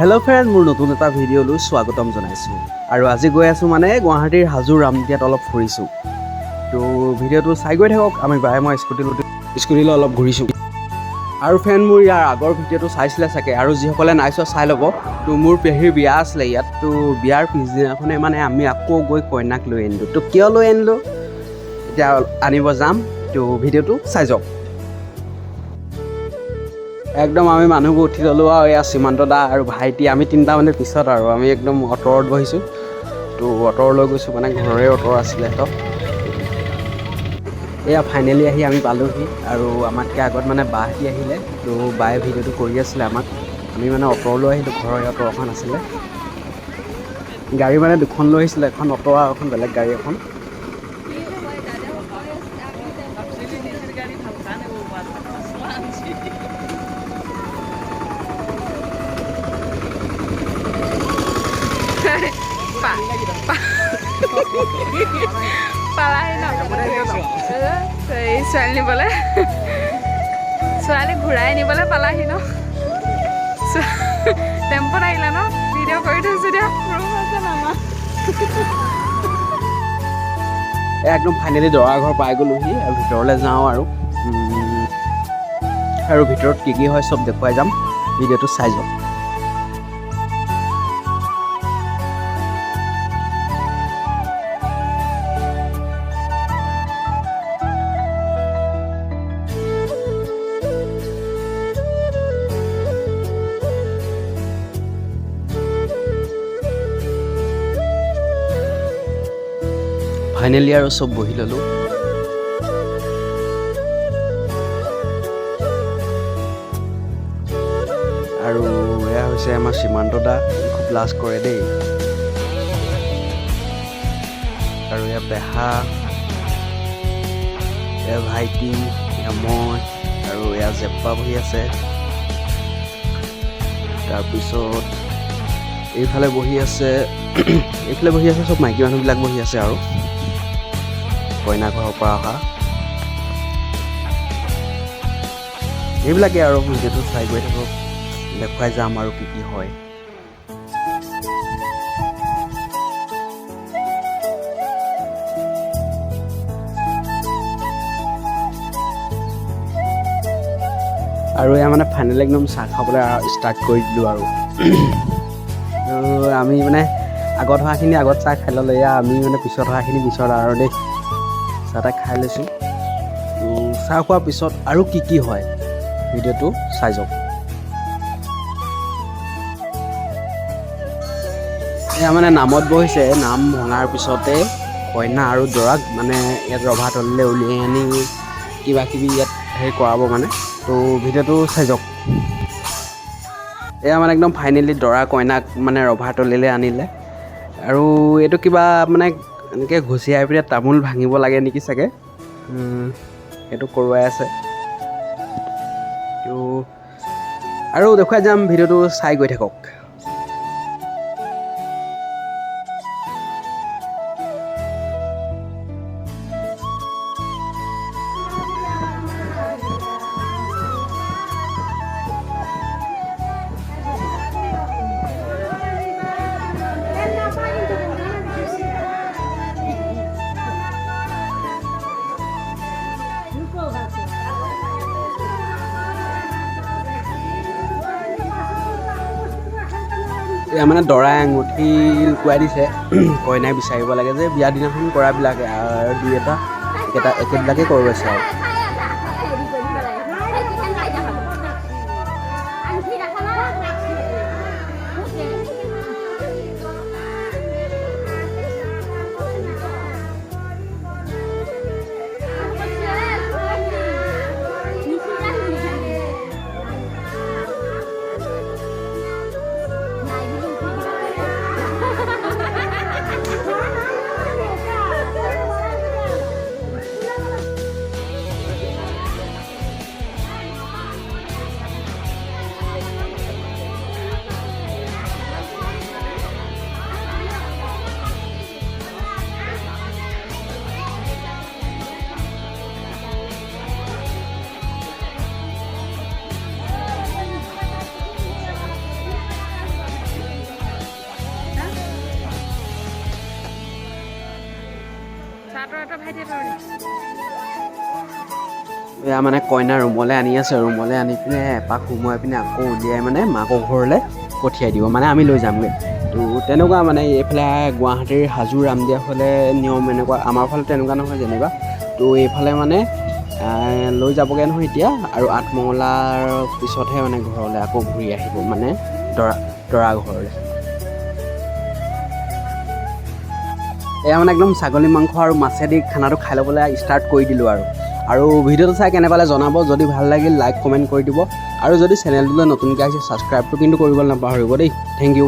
Hello' friend, মোৰ নতুন এটা ভিডিঅ'লৈ স্বাগতম জনাইছোঁ। আৰু আজি গৈ আছোঁ মানে গুৱাহাটীৰ হাজোৰ ৰামদিয়াত অলপ ফুৰিছোঁ। তো ভিডিঅ'টো চাই গৈ থাকক। আমি বাৰে মই স্কুটিলৈ অলপ ঘূৰিছোঁ। আৰু ফ্ৰেণ্ড, মোৰ ইয়াৰ আগৰ ভিডিঅ'টো চাইছিলে চাগে, আৰু যিসকলে নাই চোৱা চাই ল'ব। তো মোৰ পেহীৰ বিয়া আছিলে ইয়াত। তো বিয়াৰ পিছদিনাখনে মানে আমি আকৌ গৈ কইনাক লৈ আনিলোঁ। তো কিয় লৈ আনিলোঁ এতিয়া আনিব যাম। তো ভিডিঅ'টো চাই যাওক। একদম আমি মানুহবোৰ উঠি ল'লোঁ আৰু এয়া সীমান্ত দা আৰু ভাইটি আমি তিনিটা মানে পিছত আৰু আমি একদম অ'টত বহিছোঁ। তো অ'টৰ লৈ গৈছোঁ, মানে ঘৰৰে অ'টৰ আছিলে সিহঁতক। এয়া ফাইনেলি আহি আমি পালোঁহি, আৰু আমাতকৈ আগত মানে বাহঁতি আহিলে। তো বায়ে ভিডিঅ'টো কৰি আছিলে আমাক। আমি মানে অ'টলৈ আহিলোঁ, ঘৰৰ অ'ট এখন আছিলে। গাড়ী মানে দুখন লৈ আহিছিলে, এখন অ'ট আৰু এখন বেলেগ গাড়ী এখন। পালাহি ন ছোৱালী নিবলৈ, ছোৱালী ঘূৰাই নিবলৈ পালাহি ন। টেম্পত আহিলে ন, ভিডিঅ' কৰি থৈছোঁ দিয়া। একদম ফাইনেলি দৰা ঘৰ পাই গ'লোহি, আৰু ভিতৰলৈ যাওঁ আৰু ভিতৰত কি কি হয় চব দেখুৱাই যাম। ভিডিঅ'টো চাই যাওক। ফাইনেলি আৰু চব বহি ল'লোঁ। আৰু এয়া হৈছে আমাৰ সীমান্ত দা, খুব লাজ কৰে দেই। আৰু এয়া পেহা, এয়া ভাইটি, এয়া মই, আৰু এয়া জেপ্পা বহি আছে। তাৰপিছত এইফালে বহি আছে চব মাইকী মানুহবিলাক বহি আছে, আৰু কইনা ঘৰৰ পৰা অহা এইবিলাকে। আৰু ভিডিঅ'টো চাই গৈ থাকক, দেখুৱাই যাম আৰু কি কি হয়। আৰু এয়া মানে ফাইনেলি একদম চাহ খাবলৈ ষ্টাৰ্ট কৰি দিলোঁ। আৰু আমি মানে আগত হোৱাখিনি আগত চাহ খাই ল'লোঁ, এয়া আমি মানে পিছত হোৱাখিনি পিছত আৰু দেই চাহ তাহ খাই লৈছোঁ। চাহ খোৱাৰ পিছত আৰু কি কি হয় ভিডিঅ'টো চাই যাওক। এয়া মানে নামত বহিছে, নাম ভঙাৰ পিছতে কইনা আৰু দৰাক মানে ইয়াত ৰভাতললৈ উলিয়াই আনি কিবা কিবি ইয়াত হেৰি কৰাব মানে। তো ভিডিঅ'টো চাই যাওক। এয়া মানে একদম ফাইনেলি দৰা কইনাক মানে ৰভাতললৈ আনিলে, আৰু এইটো কিবা মানে এনেকৈ ঘুচিয়াই পিনে তামোল ভাঙিব লাগে নেকি চাগে, সেইটো কৰোৱাই আছে। তো আৰু দেখুৱাই যাম, ভিডিঅ'টো চাই গৈ থাকক। এয়া মানে দৰাই আঙুঠি লুকুৱাই দিছে, কইনাই বিচাৰিব লাগে যে বিয়া দিনাখন কৰাবিলাকে, আৰু দুই একেবিলাকে কৰোৱাইছে আৰু। ভাই দিয়ে এয়া মানে কইনা ৰুমলৈ আনি আছে, ৰুমলৈ আনি পিনে এপাক সোমোৱাই পিনে আকৌ উলিয়াই মানে মাকৰ ঘৰলৈ পঠিয়াই দিব, মানে আমি লৈ যামগৈ। তো তেনেকুৱা মানে এইফালে গুৱাহাটীৰ হাজো ৰামদিয়া ফালে নিয়ম এনেকুৱা, আমাৰ ফালে তেনেকুৱা নহয় যেনিবা। তো এইফালে মানে লৈ যাবগৈ নহয় এতিয়া, আৰু আঠমঙলাৰ পিছতহে মানে ঘৰলৈ আকৌ ঘূৰি আহিব, মানে দৰা ঘৰলৈ। এয়া মানে একদম ছাগলী মাংস আৰু মাছেদি খানাটো খাই ল'বলৈ ষ্টাৰ্ট কৰি দিলোঁ আৰু ভিডিঅ'টো চাই কেনে পালে জনাব। যদি ভাল লাগিল লাইক কমেণ্ট কৰি দিব, আৰু যদি চেনেলটোলৈ নতুনকৈ আহিছে ছাবস্ক্ৰাইবটো কিন্তু কৰিবলৈ নাপাহৰিব দেই। Thank U.